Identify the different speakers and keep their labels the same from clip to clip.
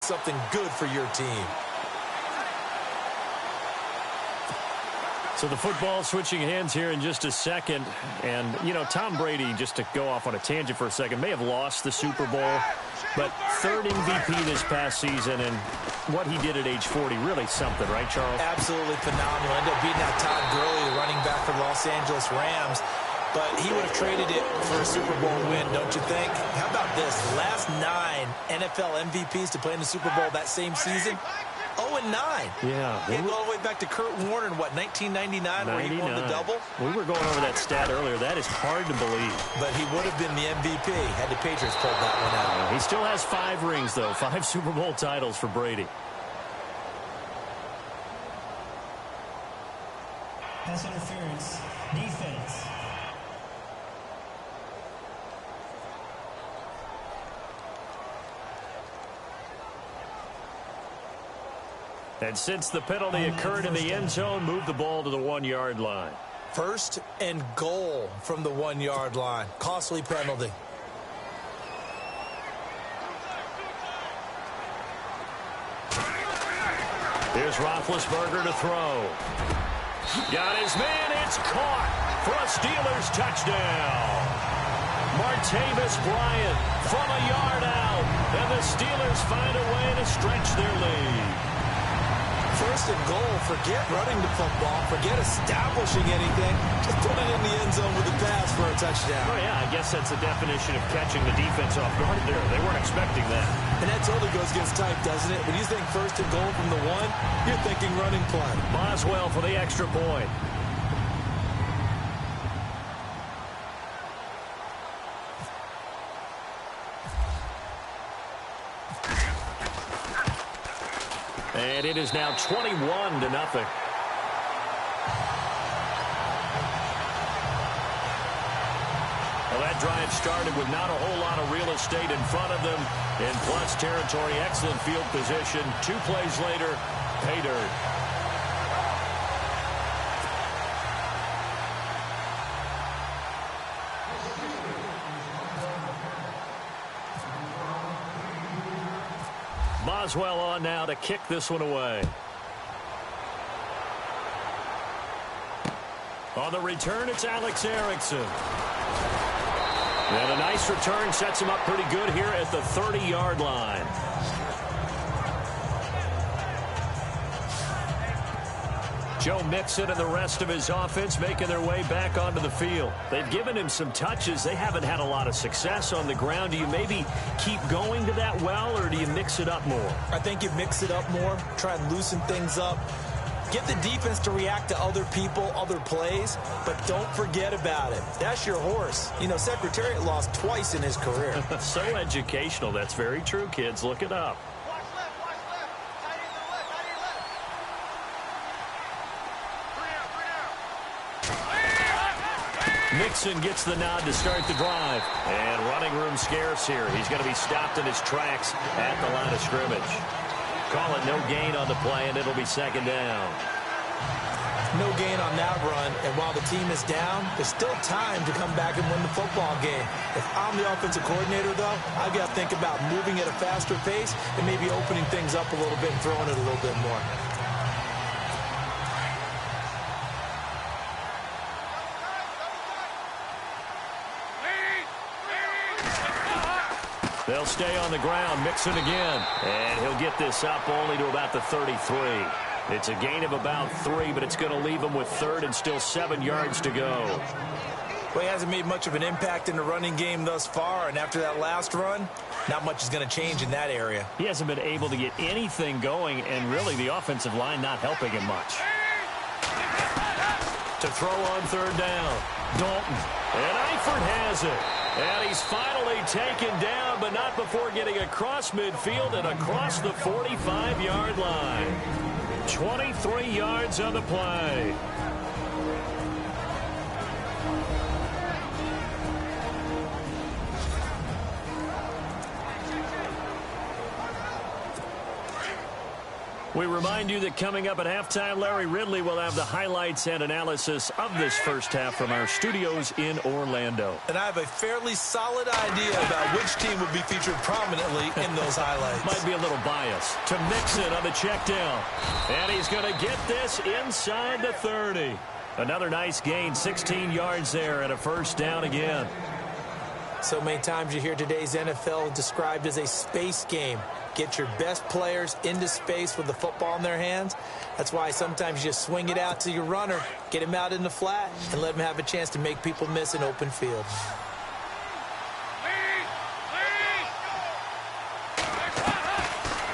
Speaker 1: something good for your team.
Speaker 2: So the football switching hands here in just a second. And, you know, Tom Brady, just to go off on a tangent for a second, may have lost the Super Bowl, but third MVP this past season, and what he did at age 40, really something, right, Charles?
Speaker 1: Absolutely phenomenal. Ended up beating out Todd Gurley, the running back for the Los Angeles Rams. But he would have traded it for a Super Bowl win, don't you think? How about this? The last 9 NFL MVPs to play in the Super Bowl that same season, 0-9.
Speaker 2: Yeah.
Speaker 1: He go all the way back to Kurt Warner in, what, 1999, where he won the double?
Speaker 2: We were going over that stat earlier. That is hard to believe.
Speaker 1: But he would have been the MVP had the Patriots pulled that one out.
Speaker 2: He still has 5 rings, though. 5 Super Bowl titles for Brady.
Speaker 3: Pass interference. Defense.
Speaker 2: And since the penalty occurred in the end zone, move the ball to the 1-yard line.
Speaker 1: 1st and goal from the 1-yard line. Costly penalty.
Speaker 2: Here's Roethlisberger to throw. Got his man. It's caught for a Steelers touchdown. Martavis Bryant from a yard out. And the Steelers find a way to stretch their lead.
Speaker 1: 1st and goal. Forget running the football. Forget establishing anything. Just put it in the end zone with a pass for a touchdown.
Speaker 2: Oh, yeah, I guess that's the definition of catching the defense off guard there. They weren't expecting that.
Speaker 1: And that totally goes against type, doesn't it? When you think 1st and goal from the 1, you're thinking running play.
Speaker 2: Boswell for the extra point. And it is now 21-0. Well, that drive started with not a whole lot of real estate in front of them. In plus territory, excellent field position. 2 plays later, pay dirt. Boswell on now to kick this one away. On the return, it's Alex Erickson. And a nice return sets him up pretty good here at the 30-yard line. Joe Mixon and the rest of his offense making their way back onto the field. They've given him some touches. They haven't had a lot of success on the ground. Do you maybe keep going to that well, or do you mix it up more?
Speaker 1: I think you mix it up more, try and loosen things up. Get the defense to react to other people, other plays, but don't forget about it. That's your horse. You know, Secretariat lost twice in his career.
Speaker 2: So educational. That's very true, kids. Look it up. Mixon gets the nod to start the drive. And running room scarce here. He's going to be stopped in his tracks at the line of scrimmage. Call it no gain on the play, and it'll be 2nd down.
Speaker 1: No gain on that run, and while the team is down, there's still time to come back and win the football game. If I'm the offensive coordinator, though, I've got to think about moving at a faster pace and maybe opening things up a little bit and throwing it a little bit more.
Speaker 2: They'll stay on the ground. Mixon again. And he'll get this up only to about the 33. It's a gain of about 3, but it's going to leave him with 3rd and still 7 yards to go.
Speaker 1: Well, he hasn't made much of an impact in the running game thus far, and after that last run, not much is going to change in that area.
Speaker 2: He hasn't been able to get anything going, and really the offensive line not helping him much. To throw on 3rd down. Dalton. And Eifert has it. And he's finally taken down, but not before getting across midfield and across the 45-yard line. 23 yards on the play. We remind you that coming up at halftime, Larry Ridley will have the highlights and analysis of this first half from our studios in Orlando.
Speaker 1: And I have a fairly solid idea about which team would be featured prominently in those highlights.
Speaker 2: Might be a little bias to Mixon on the check down. And he's going to get this inside the 30. Another nice gain, 16 yards there and a first down again.
Speaker 1: So many times you hear today's NFL described as a space game. Get your best players into space with the football in their hands. That's why sometimes you just swing it out to your runner, get him out in the flat, and let him have a chance to make people miss an open field.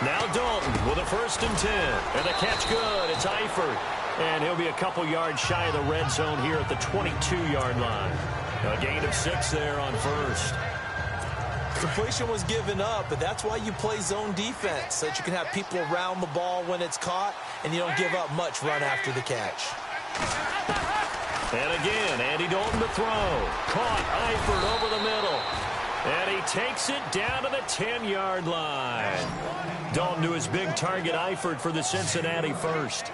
Speaker 2: Now Dalton with a 1st and 10. And the catch good. It's Eifert. And he'll be a couple yards shy of the red zone here at the 22-yard line. A gain of 6 there on first.
Speaker 1: Completion was given up, but that's why you play zone defense, so that you can have people around the ball when it's caught, and you don't give up much run after the catch.
Speaker 2: And again, Andy Dalton to throw. Caught Eifert over the middle. And he takes it down to the 10-yard line. Dalton to his big target, Eifert, for the Cincinnati first.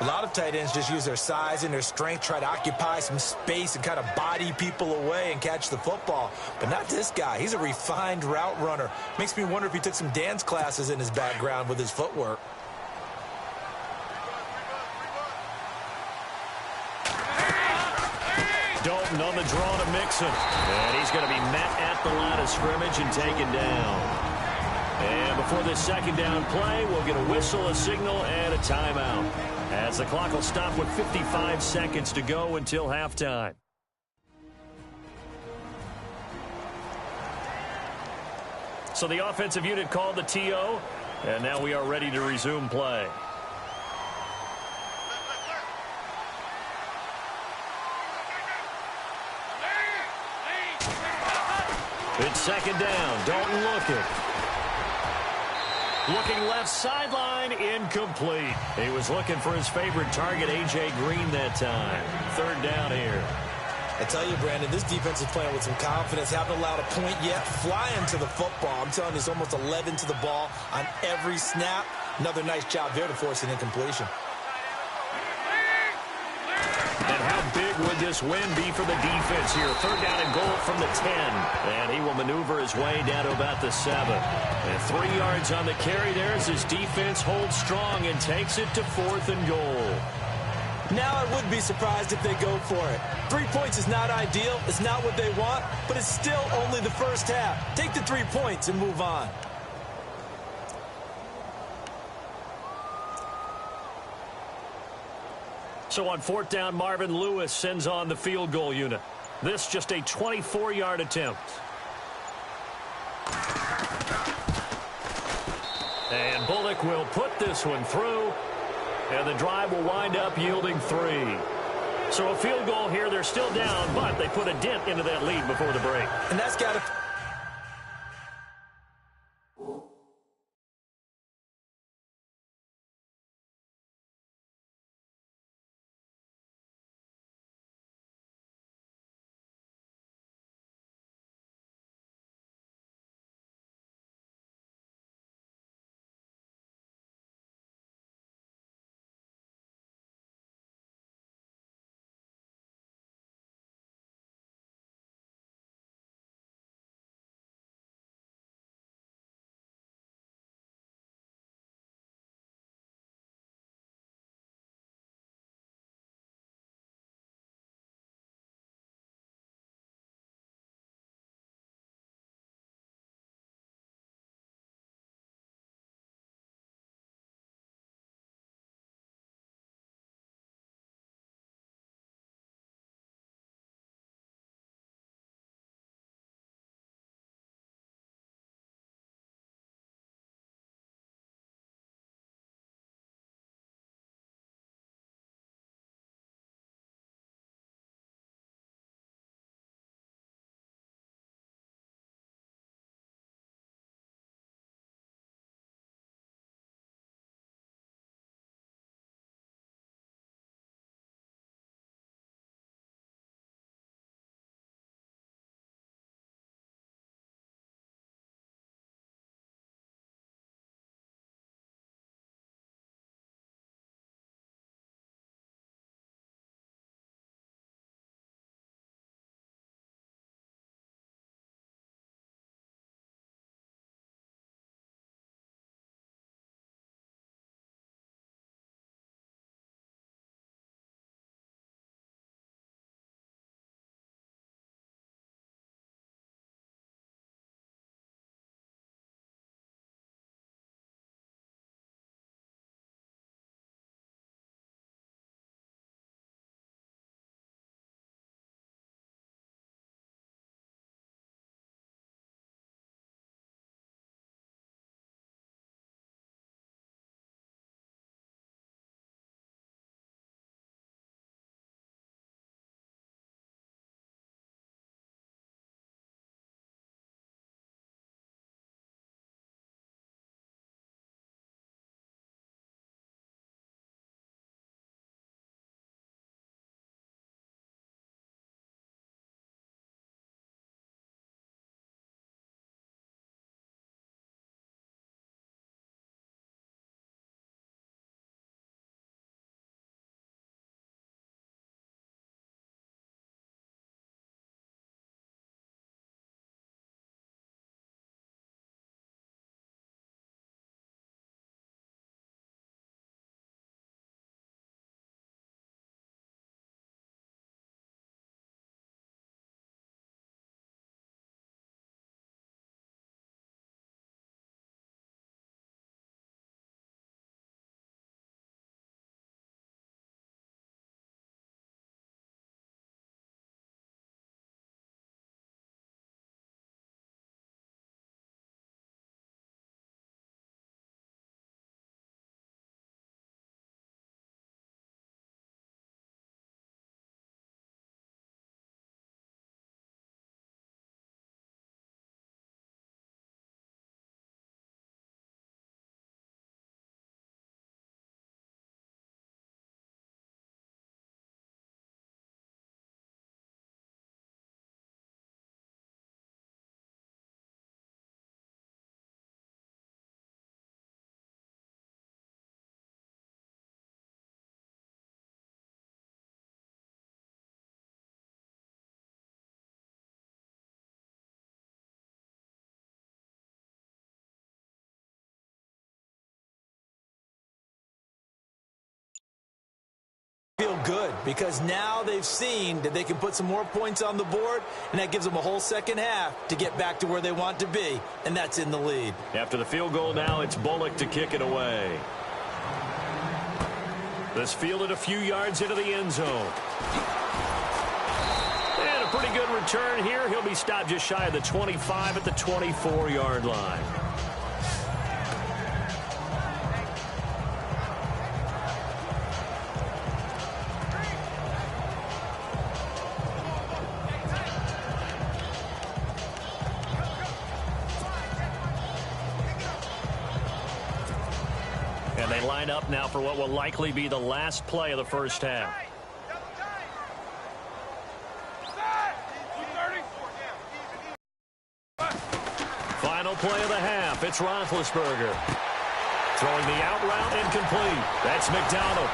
Speaker 1: A lot of tight ends just use their size and their strength, try to occupy some space and kind of body people away and catch the football. But not this guy. He's a refined route runner. Makes me wonder if he took some dance classes in his background with his footwork.
Speaker 2: Dalton on the draw to Mixon. And he's going to be met at the line of scrimmage and taken down. And before this second down play, we'll get a whistle, a signal, and a timeout, as the clock will stop with 55 seconds to go until halftime. So the offensive unit called the TO, and now we are ready to resume play. It's second down. Dalton looking. Looking left sideline, incomplete. He was looking for his favorite target, A.J. Green, that time. Third down here.
Speaker 1: I tell you, Brandon, this defense is playing with some confidence. Haven't allowed a point yet. Flying to the football. I'm telling you, it's almost 11 to the ball on every snap. Another nice job there to force an incompletion.
Speaker 2: And how big would this win be for the defense here? Third down and goal from the 10. And he will maneuver his way down to about the 7. And 3 yards on the carry there as his defense holds strong and takes it to 4th and goal.
Speaker 1: Now I would be surprised if they go for it. 3 points is not ideal. It's not what they want, but it's still only the first half. Take the 3 points and move on.
Speaker 2: So on 4th down, Marvin Lewis sends on the field goal unit. This just a 24-yard attempt. And Bullock will put this one through, and the drive will wind up yielding 3. So a field goal here. They're still down, but they put a dent into that lead before the break.
Speaker 1: And that's got to... good because now they've seen that they can put some more points on the board, and that gives them a whole second half to get back to where they want to be, and that's in the lead.
Speaker 2: After the field goal now, it's Bullock to kick it away. This fielded a few yards into the end zone. And a pretty good return here. He'll be stopped just shy of the 25 at the 24-yard line. And they line up now for what will likely be the last play of the first half. Final play of the half. It's Roethlisberger. Throwing the out route incomplete. That's McDonald.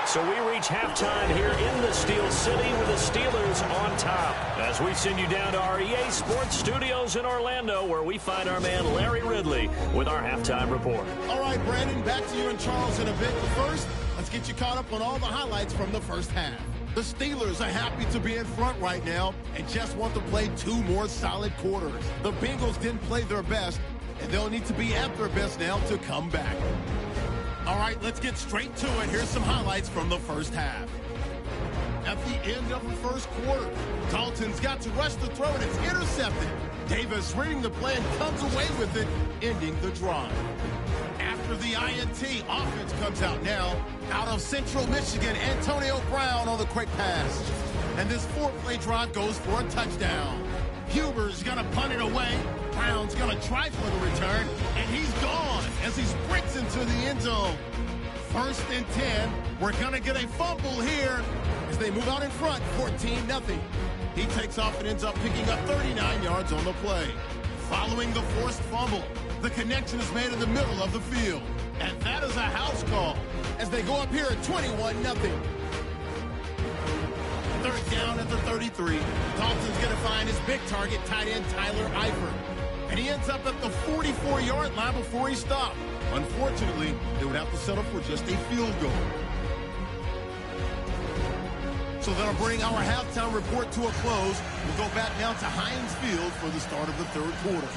Speaker 2: So we reach halftime here in the Steel City with the Steelers on top. As we send you down to our EA Sports Studios in Orlando, where we find our man Larry Ridley with our halftime report.
Speaker 4: All right, Brandon, back to you and Charles in a bit. But first, let's get you caught up on all the highlights from the first half. The Steelers are happy to be in front right now and just want to play 2 more solid quarters. The Bengals didn't play their best, and they'll need to be at their best now to come back. All right, let's get straight to it. Here's some highlights from the first half. At the end of the first quarter, Dalton's got to rush the throw, and it's intercepted. Davis reading the play and comes away with it, ending the drive. After the INT, offense comes out now. Out of Central Michigan, Antonio Brown on the quick pass. And this 4-play drive goes for a touchdown. Huber's going to punt it away. Brown's going to try for the return, and he's gone as he sprints into the end zone. 1st and 10. We're going to get a fumble here as they move out in front, 14-0. He takes off and ends up picking up 39 yards on the play. Following the forced fumble, the connection is made in the middle of the field. And that is a house call as they go up here at 21-0. 3rd down at the 33. Dalton's going to find his big target, tight end Tyler Eifert. And he ends up at the 44-yard line before he stopped. Unfortunately, they would have to settle for just a field goal. So that'll bring our halftime report to a close. We'll go back now to Heinz Field for the start of the 3rd quarter.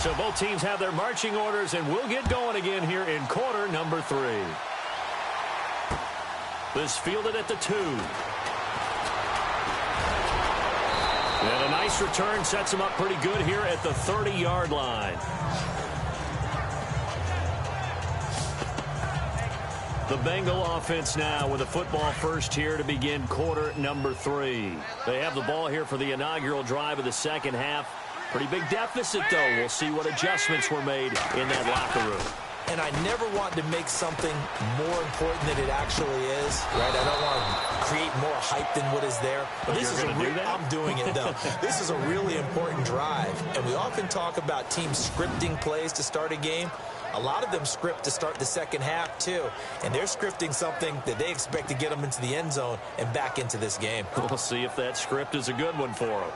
Speaker 2: So both teams have their marching orders, and we'll get going again here in quarter number 3. This fielded at the 2. And a nice return sets him up pretty good here at the 30-yard line. The Bengal offense now with a football first here to begin quarter number 3. They have the ball here for the inaugural drive of the second half. Pretty big deficit, though. We'll see what adjustments were made in that locker room.
Speaker 1: And I never want to make something more important than it actually is, right? I don't want to create more hype than what is there. But this is I'm doing it, though. This is a really important drive. And we often talk about teams scripting plays to start a game. A lot of them script to start the second half, too. And they're scripting something that they expect to get them into the end zone and back into this game.
Speaker 2: We'll see if that script is a good one for them.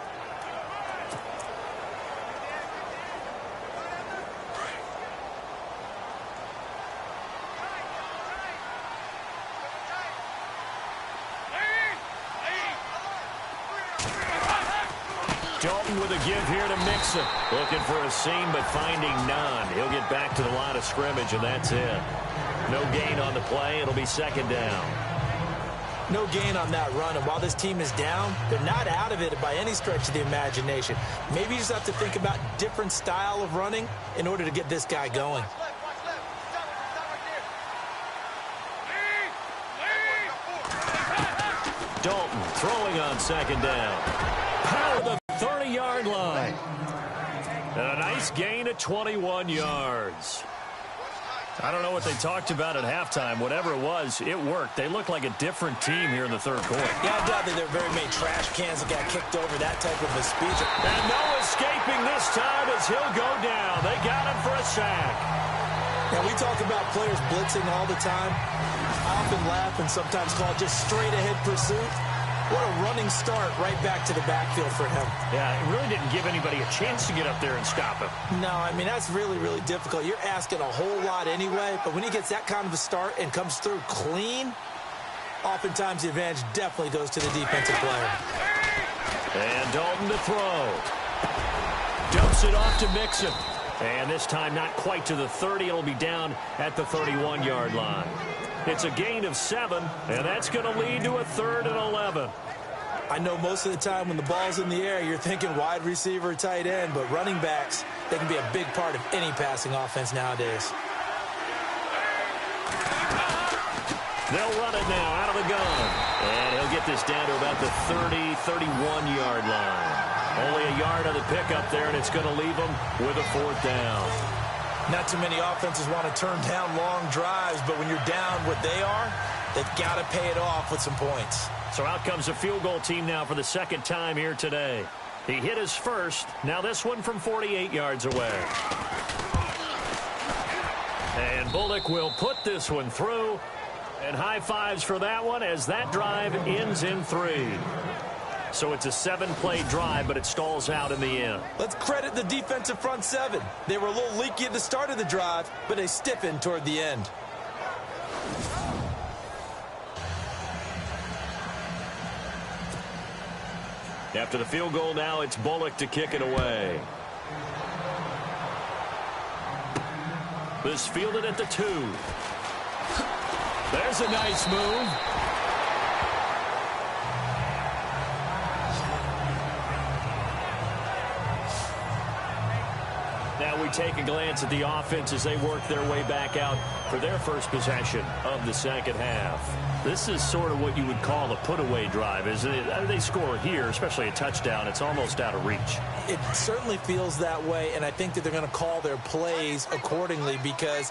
Speaker 2: Dalton with a give here to Mixon. Looking for a seam, but finding none. He'll get back to the line of scrimmage, and that's it. No gain on the play. It'll be second down.
Speaker 1: No gain on that run, and while this team is down, they're not out of it by any stretch of the imagination. Maybe you just have to think about different style of running in order to get this guy going.
Speaker 2: Dalton throwing on second down. Power the 30-yard line. And a nice gain of 21 yards. I don't know what they talked about at halftime. Whatever it was, it worked. They look like a different team here in the third quarter.
Speaker 1: Yeah, I doubt that there are very many trash cans that got kicked over, that type of a speech.
Speaker 2: And no escaping this time as he'll go down. They got him for a sack.
Speaker 1: Now, we talk about players blitzing all the time. I often laugh and sometimes call it just straight-ahead pursuit. What a running start right back to the backfield for him.
Speaker 2: Yeah, it really didn't give anybody a chance to get up there and stop him.
Speaker 1: No, I mean, that's really, really difficult. You're asking a whole lot anyway, but when he gets that kind of a start and comes through clean, oftentimes the advantage definitely goes to the defensive player.
Speaker 2: And Dalton to throw. Dumps it off to Mixon. And this time not quite to the 30. It'll be down at the 31-yard line. It's a gain of 7, and that's going to lead to a 3rd and 11.
Speaker 1: I know most of the time when the ball's in the air, you're thinking wide receiver, tight end, but running backs, they can be a big part of any passing offense nowadays.
Speaker 2: They'll run it now out of the gun. And he'll get this down to about the 30, 31-yard line. Only a yard on the pickup there, and it's going to leave them with a 4th down.
Speaker 1: Not too many offenses want to turn down long drives, but when you're down what they are, they've got to pay it off with some points.
Speaker 2: So out comes a field goal team now for the second time here today. He hit his first. Now this one from 48 yards away. And Bullock will put this one through. And high fives for that one as that drive ends in 3. So it's a 7-play drive, but it stalls out in the end.
Speaker 1: Let's credit the defensive front 7. They were a little leaky at the start of the drive, but they stiffened toward the end.
Speaker 2: After the field goal now, it's Bullock to kick it away. This fielded at the 2. There's a nice move. Now we take a glance at the offense as they work their way back out for their first possession of the second half. This is sort of what you would call a put-away drive, isn't it? They score here, especially a touchdown. It's almost out of reach.
Speaker 1: It certainly feels that way, and I think that they're going to call their plays accordingly because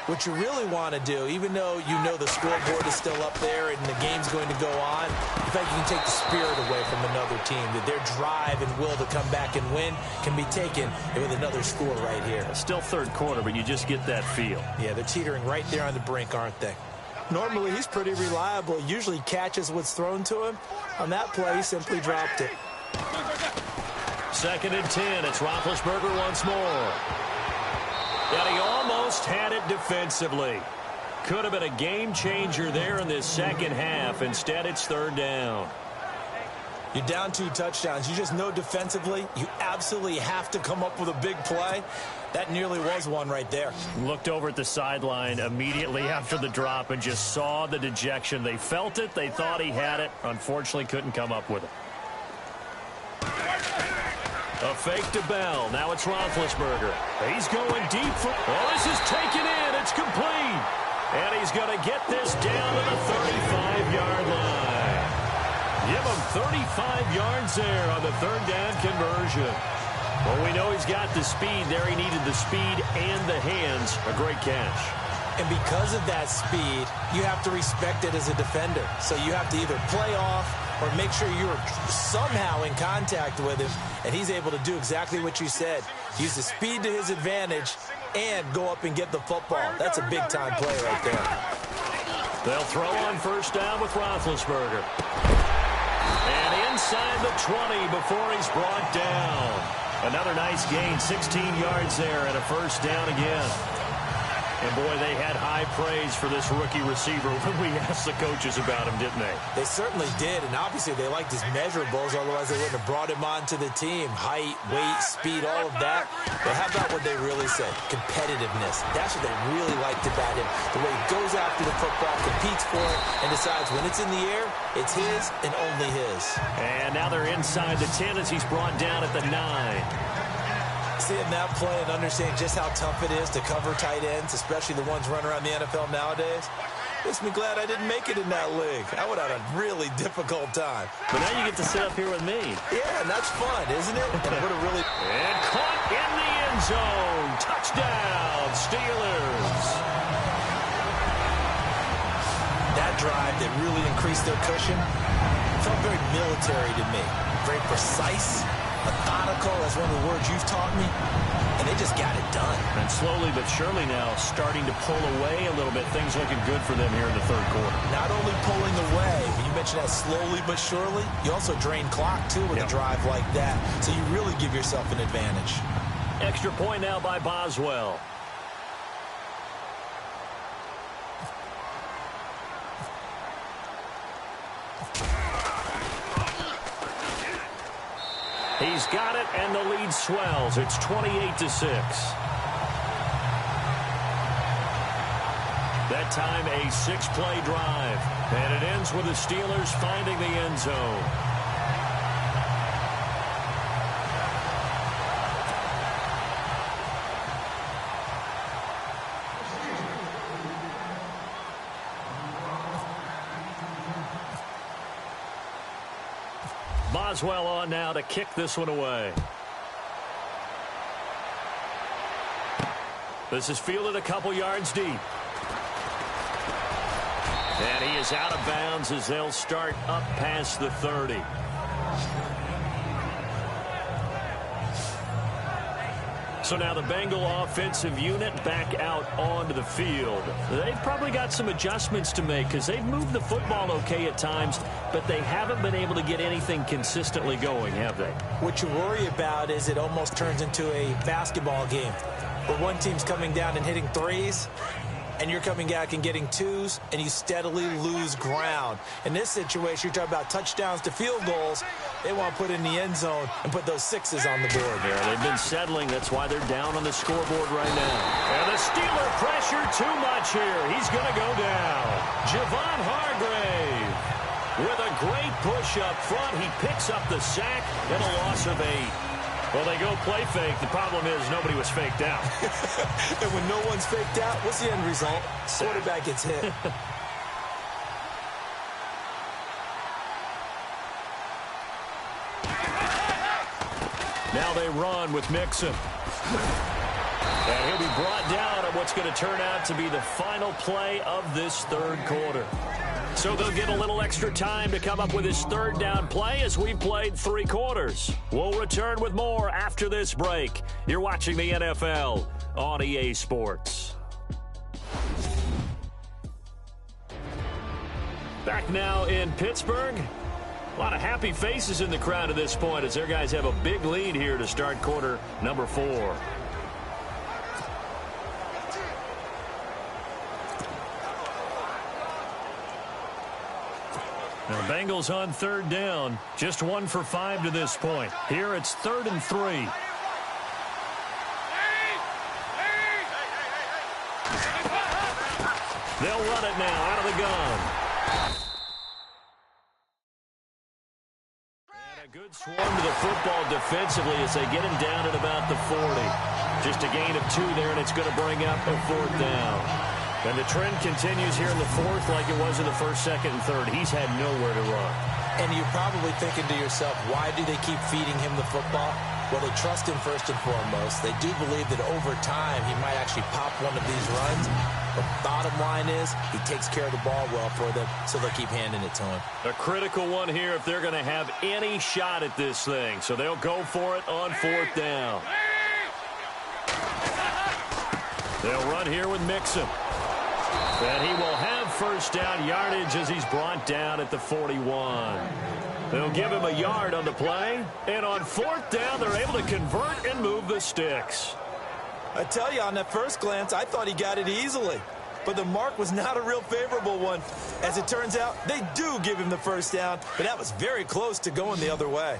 Speaker 1: what you really want to do, even though you know the scoreboard is still up there and the game's going to go on, in fact, you can take the spirit away from another team, that their drive and will to come back and win can be taken with another score right here.
Speaker 2: Still third quarter, but you just get that feel.
Speaker 1: Yeah, they're teetering right there on the brink, aren't they? Normally, he's pretty reliable. Usually catches what's thrown to him. On that play, he simply dropped it.
Speaker 2: 2nd and 10. It's Roethlisberger once more. And he almost had it defensively. Could have been a game changer there in this second half. Instead, it's 3rd down.
Speaker 1: You're down 2 touchdowns. You just know defensively you absolutely have to come up with a big play. That nearly was one right there.
Speaker 2: Looked over at the sideline immediately after the drop and just saw the dejection. They felt it. They thought he had it. Unfortunately, couldn't come up with it. A fake to Bell. Now it's Roethlisberger. He's going deep. Oh, this is taken in. It's complete. And he's going to get this down to the 35-yard line. Give him 35 yards there on the third down conversion. Well, we know he's got the speed there. He needed the speed and the hands. A great catch.
Speaker 1: And because of that speed, you have to respect it as a defender. So you have to either play off or make sure you're somehow in contact with him, and he's able to do exactly what you said. Use the speed to his advantage and go up and get the football. That's a big-time play right there.
Speaker 2: They'll throw on first down with Roethlisberger. And inside the 20 before he's brought down. Another nice gain, 16 yards there and a first down again. And, boy, they had high praise for this rookie receiver when we asked the coaches about him, didn't they?
Speaker 1: They certainly did, and obviously they liked his measurables, otherwise they wouldn't have brought him onto the team. Height, weight, speed, all of that. But how about what they really said? Competitiveness. That's what they really liked about him. The way he goes after the football, competes for it, and decides when it's in the air, it's his and only his.
Speaker 2: And now they're inside the 10 as he's brought down at the 9.
Speaker 1: Seeing that play and understanding just how tough it is to cover tight ends, especially the ones running around the NFL nowadays, makes me glad I didn't make it in that league. I would have had a really difficult time.
Speaker 2: But now you get to sit up here with me.
Speaker 1: Yeah, and that's fun, isn't it?
Speaker 2: And caught in the end zone. Touchdown, Steelers.
Speaker 1: That drive that really increased their cushion felt very military to me. Very precise, methodical, that's one of the words you've taught me, and they just got it done.
Speaker 2: And slowly but surely now starting to pull away a little bit. Things looking good for them here in the third quarter.
Speaker 1: Not only pulling away, but you mentioned that slowly but surely, you also drain clock, too, with a drive like that, so you really give yourself an advantage.
Speaker 2: Extra point now by Boswell. He's got it, and the lead swells. It's 28-6. That time, a 6-play drive. And it ends with the Steelers finding the end zone. Boswell on now to kick this one away. This is fielded a couple yards deep. And he is out of bounds as they'll start up past the 30. So now the Bengal offensive unit back out onto the field. They've probably got some adjustments to make because they've moved the football okay at times, but they haven't been able to get anything consistently going, have they?
Speaker 1: What you worry about is it almost turns into a basketball game where one team's coming down and hitting threes, and you're coming back and getting twos, and you steadily lose ground. In this situation, you're talking about touchdowns to field goals. They want to put in the end zone and put those sixes on the board.
Speaker 2: Yeah, they've been settling. That's why they're down on the scoreboard right now. And the Steeler pressure too much here. He's going to go down. Javon Hargrave with a great push up front. He picks up the sack and a loss of 8. Well, they go play fake. The problem is nobody was faked out.
Speaker 1: And when no one's faked out, what's the end result? Quarterback gets hit.
Speaker 2: Now they run with Mixon. And he'll be brought down at what's going to turn out to be the final play of this third quarter. So they'll get a little extra time to come up with his third down play as we've played 3 quarters. We'll return with more after this break. You're watching the NFL on EA Sports. Back now in Pittsburgh. A lot of happy faces in the crowd at this point as their guys have a big lead here to start quarter number 4. Now, the Bengals on third down. Just 1 for 5 to this point. Here it's 3rd and 3. They'll run it now out of the gun. And a good swarm to the football defensively as they get him down at about the 40. Just a gain of 2 there, and it's going to bring up a 4th down. And the trend continues here in the 4th like it was in the 1st, 2nd, and 3rd. He's had nowhere to run.
Speaker 1: And you're probably thinking to yourself, why do they keep feeding him the football? Well, they trust him first and foremost. They do believe that over time he might actually pop one of these runs. But bottom line is he takes care of the ball well for them, so they'll keep handing it to him.
Speaker 2: A critical one here if they're going to have any shot at this thing. So they'll go for it on 4th down. They'll run here with Mixon. And he will have first down yardage as he's brought down at the 41. They'll give him a yard on the play. And on 4th down, they're able to convert and move the sticks.
Speaker 1: I tell you, on that first glance, I thought he got it easily. But the mark was not a real favorable one. As it turns out, they do give him the first down. But that was very close to going the other way.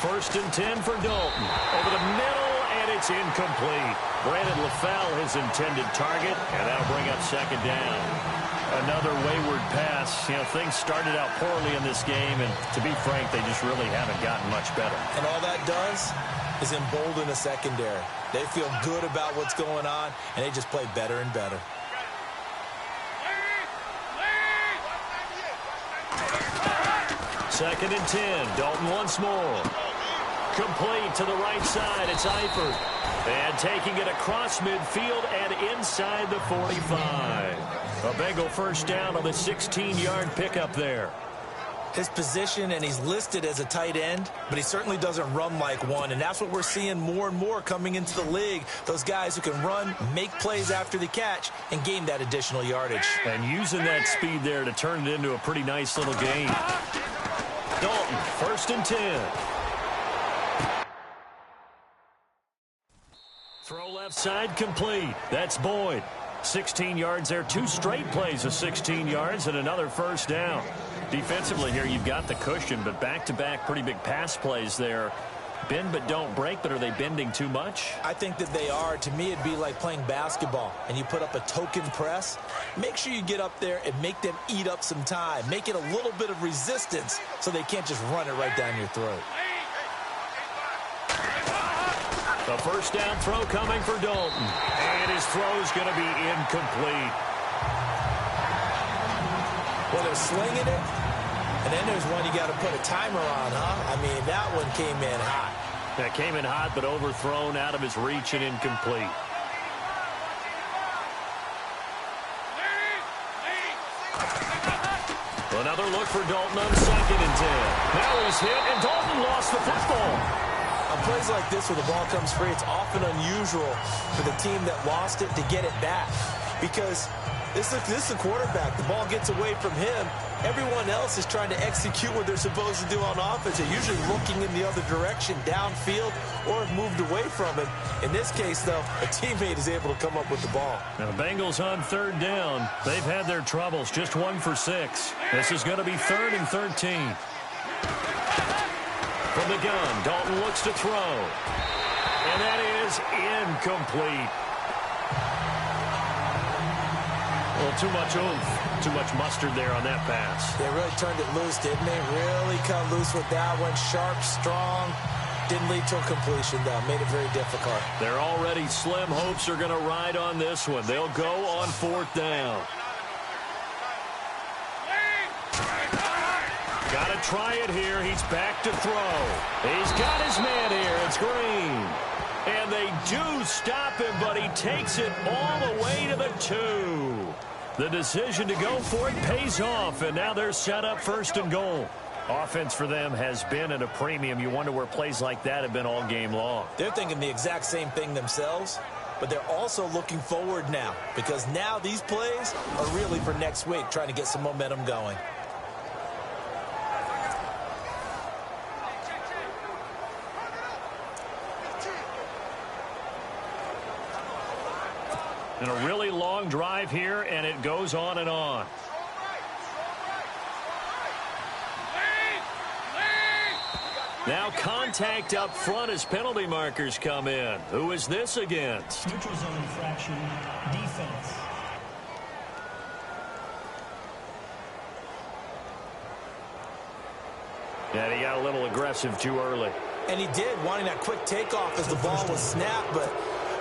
Speaker 2: 1st and 10 for Dalton. Over the middle, and it's incomplete. Brandon LaFell, his intended target, and that'll bring up 2nd down. Another wayward pass. You know, things started out poorly in this game, and to be frank, they just really haven't gotten much better.
Speaker 1: And all that does is embolden the secondary. They feel good about what's going on, and they just play better and better.
Speaker 2: Second and 10. Dalton once more. Complete to the right side. It's Eifert. And taking it across midfield and inside the 45. A Bengal first down on the 16-yard pickup there.
Speaker 1: His position, and he's listed as a tight end, but he certainly doesn't run like one, and that's what we're seeing more and more coming into the league. Those guys who can run, make plays after the catch, and gain that additional yardage.
Speaker 2: And using that speed there to turn it into a pretty nice little game. Dalton, 1st and 10. Throw left side complete. That's Boyd. 16 yards there. 2 straight plays of 16 yards and another first down. Defensively here, you've got the cushion, but back-to-back pretty big pass plays there. Bend but don't break, but are they bending too much?
Speaker 1: I think that they are. To me, it'd be like playing basketball, and you put up a token press. Make sure you get up there and make them eat up some time. Make it a little bit of resistance so they can't just run it right down your throat.
Speaker 2: The first down throw coming for Dalton. And his throw's going to be incomplete.
Speaker 1: Well, they're slinging it, and then there's one you got to put a timer on, huh? I mean, that one came in hot.
Speaker 2: That came in hot, but overthrown out of his reach and incomplete. Another look for Dalton on 2nd and 10. Now he's hit, and Dalton lost the football.
Speaker 1: On plays like this where the ball comes free, it's often unusual for the team that lost it to get it back. Because this is the quarterback. The ball gets away from him. Everyone else is trying to execute what they're supposed to do on offense. They're usually looking in the other direction, downfield, or have moved away from him. In this case, though, a teammate is able to come up with the ball.
Speaker 2: Now, the Bengals on 3rd down. They've had their troubles. Just 1 for 6. This is going to be 3rd and 13. From the gun, Dalton looks to throw. And that is incomplete. Well, too much oomph, too much mustard there on that pass.
Speaker 1: They really turned it loose, didn't they? Really cut loose with that one. Sharp, strong. Didn't lead to a completion, though. Made it very difficult.
Speaker 2: Their already slim hopes are going to ride on this one. They'll go on 4th down. Got to try it here. He's back to throw. He's got his man here. It's Green. And they do stop him, but he takes it all the way to the 2. The decision to go for it pays off, and now they're set up 1st and goal. Offense for them has been at a premium. You wonder where plays like that have been all game long.
Speaker 1: They're thinking the exact same thing themselves, but they're also looking forward now, because now these plays are really for next week, trying to get some momentum going.
Speaker 2: And a really long drive here, and it goes on and on. Now contact up front as penalty markers come in. Who is this against?
Speaker 3: Neutral zone infraction, defense.
Speaker 2: And he got a little aggressive too early.
Speaker 1: And he did, wanting that quick takeoff as the ball was snapped, but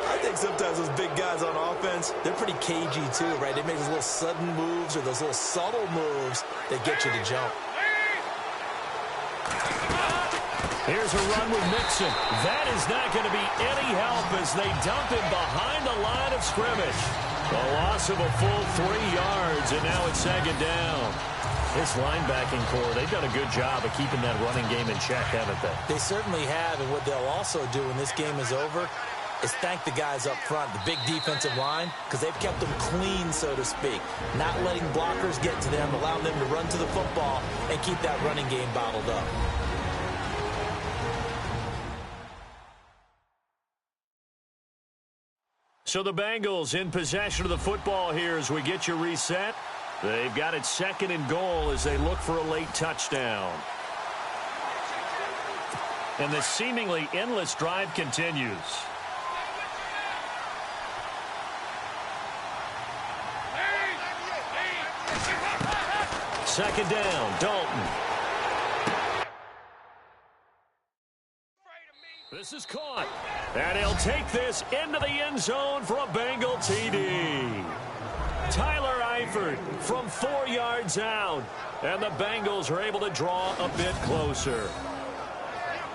Speaker 1: I think sometimes those big guys on offense, they're pretty cagey too, right? They make those little sudden moves or those little subtle moves that get you to jump.
Speaker 2: Here's a run with Mixon. That is not going to be any help as they dump him behind the line of scrimmage. A loss of a full 3 yards, and now it's second down. This linebacking core, they've done a good job of keeping that running game in check, haven't they?
Speaker 1: They certainly have, and what they'll also do when this game is over is thank the guys up front, the big defensive line, because they've kept them clean, so to speak. Not letting blockers get to them, allowing them to run to the football and keep that running game bottled up.
Speaker 2: So the Bengals in possession of the football here as we get you reset. They've got it second and goal as they look for a late touchdown. And the seemingly endless drive continues. Second down, Dalton. This is caught. And he'll take this into the end zone for a Bengal TD. Tyler Eifert from 4 yards out. And the Bengals are able to draw a bit closer.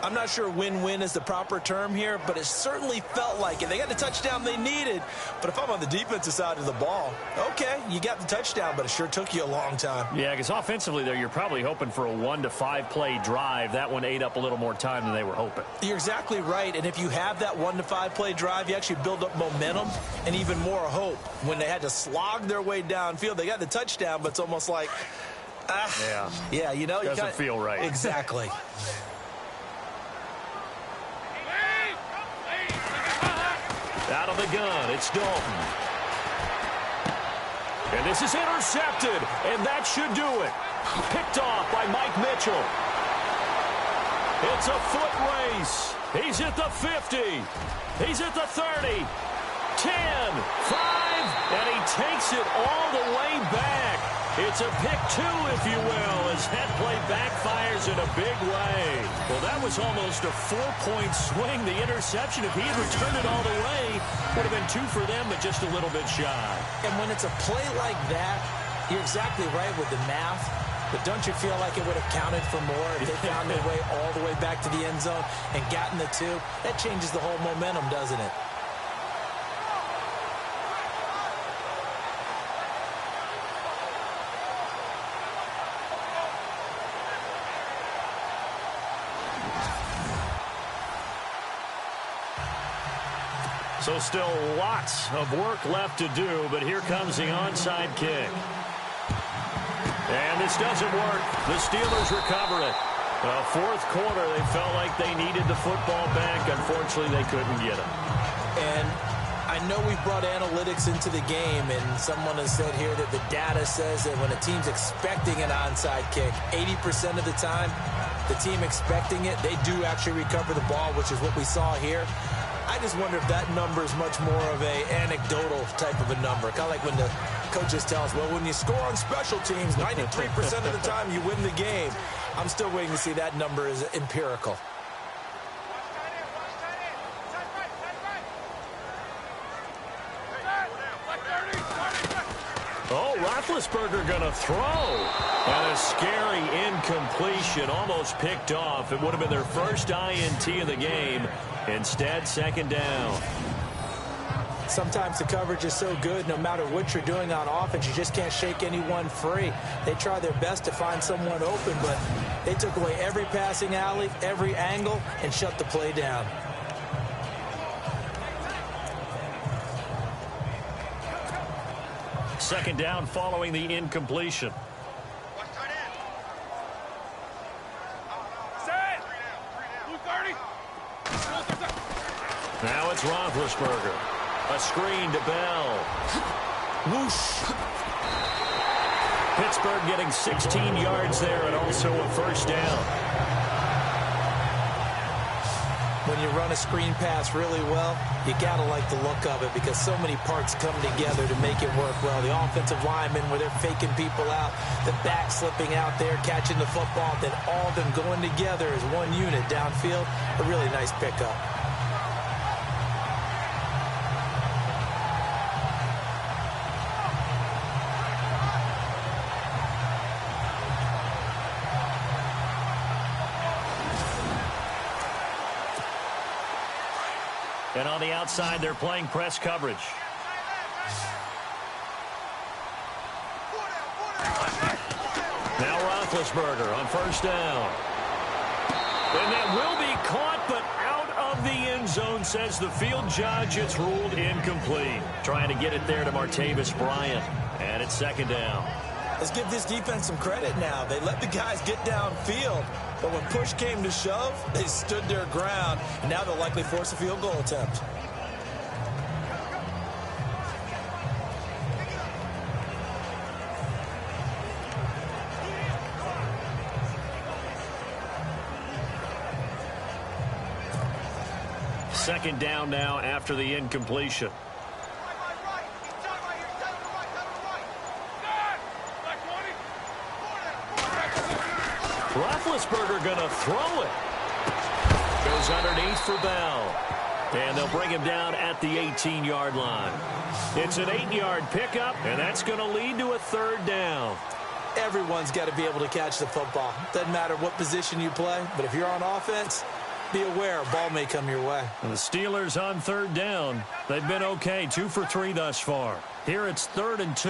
Speaker 1: I'm not sure win-win is the proper term here, but it certainly felt like it. They got the touchdown they needed, but if I'm on the defensive side of the ball, okay, you got the touchdown, but it sure took you a long time.
Speaker 2: Yeah, because offensively, though, you're probably hoping for a 1 to 5 play drive. That one ate up a little more time than they were hoping.
Speaker 1: You're exactly right, and if you have that 1 to 5 play drive, you actually build up momentum and even more hope. When they had to slog their way downfield, they got the touchdown, but it's almost like, yeah, you know.
Speaker 2: Doesn't feel right.
Speaker 1: Exactly.
Speaker 2: Out of the gun, it's Dalton. And this is intercepted, and that should do it. Picked off by Mike Mitchell. It's a foot race. He's at the 50. He's at the 30. 10, 5, and he takes it all the way back. It's a pick 2, if you will, as that play backfires in a big way. Well, that was almost a 4-point swing. The interception, if he had returned it all the way, would have been 2 for them, but just a little bit shy.
Speaker 1: And when it's a play like that, you're exactly right with the math. But don't you feel like it would have counted for more if they found their way all the way back to the end zone and gotten the 2? That changes the whole momentum, doesn't it?
Speaker 2: So still lots of work left to do, but here comes the onside kick. And this doesn't work. The Steelers recover it. Fourth quarter, they felt like they needed the football back. Unfortunately, they couldn't get it.
Speaker 1: And I know we've brought analytics into the game, and someone has said here that the data says that when a team's expecting an onside kick, 80% of the time, the team expecting it, they do actually recover the ball, which is what we saw here. I just wonder if that number is much more of a anecdotal type of a number. Kind of like when the coaches tell us, well, when you score on special teams, 93% of the time you win the game. I'm still waiting to see that number is empirical.
Speaker 2: Oh, Roethlisberger going to throw. And a scary incompletion, almost picked off. It would have been their first INT of the game. Instead, second down.
Speaker 1: Sometimes the coverage is so good, no matter what you're doing on offense, you just can't shake anyone free. They try their best to find someone open, but they took away every passing alley, every angle, and shut the play down.
Speaker 2: Second down following the incompletion. Now it's Roethlisberger. A screen to Bell.
Speaker 1: Whoosh.
Speaker 2: Pittsburgh getting 16 yards there and also a first down.
Speaker 1: When you run a screen pass really well, you got to like the look of it because so many parts come together to make it work well. The offensive linemen where they're faking people out, the back slipping out there, catching the football, then all of them going together as one unit downfield. A really nice pickup.
Speaker 2: And on the outside, they're playing press coverage. Now Roethlisberger on first down. And that will be caught, but out of the end zone, says the field judge. It's ruled incomplete. Trying to get it there to Martavis Bryant. And it's second down.
Speaker 1: Let's give this defense some credit now. They let the guys get downfield, but when push came to shove, they stood their ground, and now they'll likely force a field goal attempt.
Speaker 2: Second down now after the incompletion. Roethlisberger going to throw it. Goes underneath for Bell. And they'll bring him down at the 18-yard line. It's an 8-yard pickup, and that's going to lead to a third down.
Speaker 1: Everyone's got to be able to catch the football. Doesn't matter what position you play, but if you're on offense, be aware a ball may come your way.
Speaker 2: And the Steelers on third down. They've been okay, 2 for 3 thus far. Here it's 3rd and 2.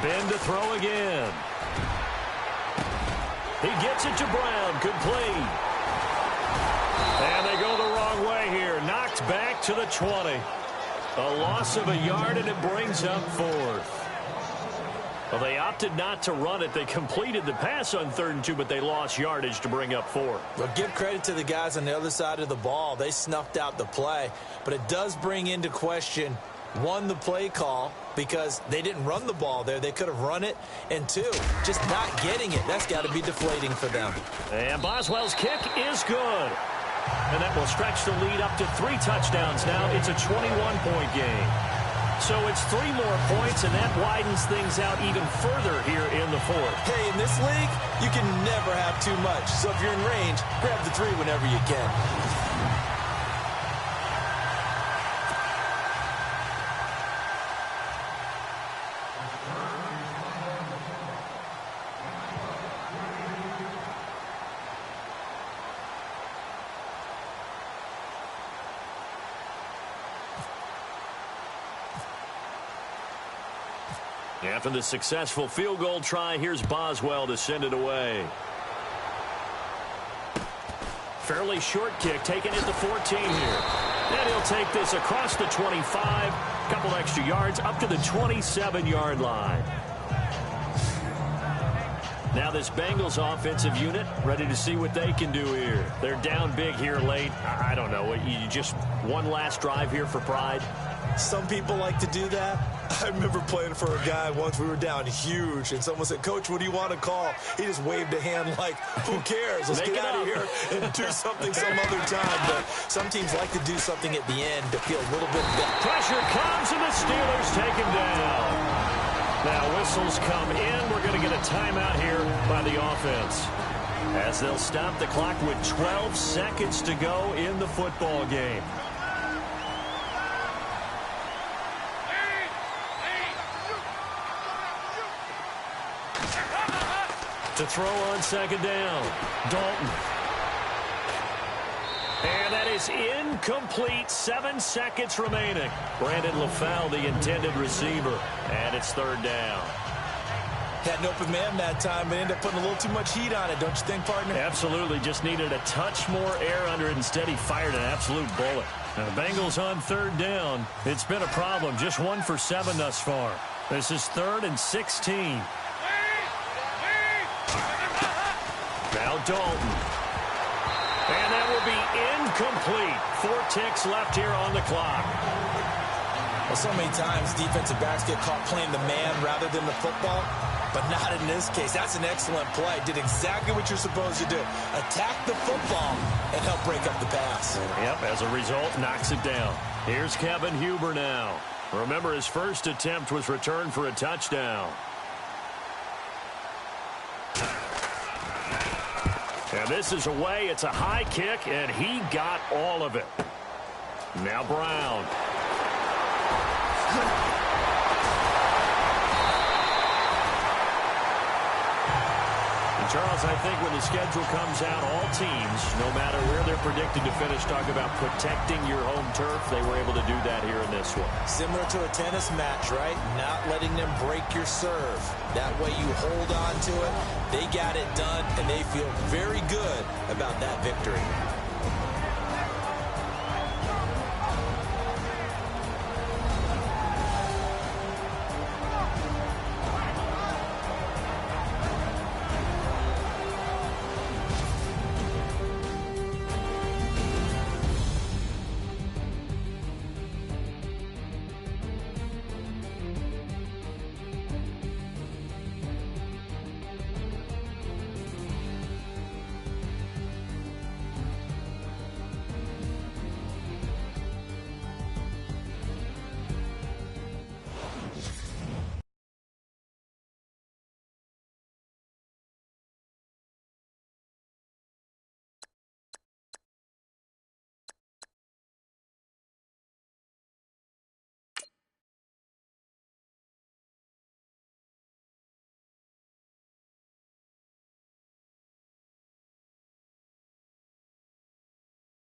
Speaker 2: Ben to throw again. He gets it to Brown. Complete. And they go the wrong way here. Knocked back to the 20. A loss of a yard, and it brings up 4th. Well, they opted not to run it. They completed the pass on 3rd and 2, but they lost yardage to bring up 4.
Speaker 1: Well, give credit to the guys on the other side of the ball. They snuffed out the play, but it does bring into question, 1, the play call, because they didn't run the ball there. They could have run it. And 2, just not getting it. That's got to be deflating for them.
Speaker 2: And Boswell's kick is good. And that will stretch the lead up to 3 touchdowns now. It's a 21-point game. So it's 3 more points, and that widens things out even further here in the 4th.
Speaker 1: Hey, in this league, you can never have too much. So if you're in range, grab the 3 whenever you can.
Speaker 2: After the successful field goal try, here's Boswell to send it away. Fairly short kick, taken at the 14 here. And he'll take this across the 25, couple extra yards, up to the 27-yard line. Now this Bengals offensive unit ready to see what they can do here. They're down big here late. I don't know. You just one last drive here for pride.
Speaker 1: Some people like to do that. I remember playing for a guy once. We were down huge, and someone said, "Coach, what do you want to call?" He just waved a hand like, "Who cares? Let's get out of here and do something some other time." But some teams like to do something at the end to feel a little bit better.
Speaker 2: Pressure comes, and the Steelers take him down. Now whistles come in. We're going to get a timeout here by the offense, as they'll stop the clock with 12 seconds to go in the football game. To throw on second down, Dalton. And that is incomplete. 7 seconds remaining. Brandon LaFell, the intended receiver. And it's third down.
Speaker 1: Had an open man that time, but ended up putting a little too much heat on it, don't you think, partner?
Speaker 2: Absolutely. Just needed a touch more air under it. Instead, he fired an absolute bullet. Now, the Bengals on third down. It's been a problem. Just 1 for 7 thus far. This is 3rd and 16. Now Dalton. And that will be incomplete. 4 ticks left here on the clock.
Speaker 1: Well, so many times defensive backs get caught playing the man rather than the football, but not in this case. That's an excellent play. Did exactly what you're supposed to do. Attack the football and help break up the pass.
Speaker 2: Yep, as a result, knocks it down. Here's Kevin Huber now. Remember, his first attempt was returned for a touchdown. And this is away. It's a high kick, and he got all of it. Now Brown. And Charles, I think when the schedule comes out, all teams, no matter where they're predicted to finish, talk about protecting your home turf. They were able to do that here in this one.
Speaker 1: Similar to a tennis match, right? Not letting them break your serve. That way you hold on to it. They got it done, and they feel very good about that victory.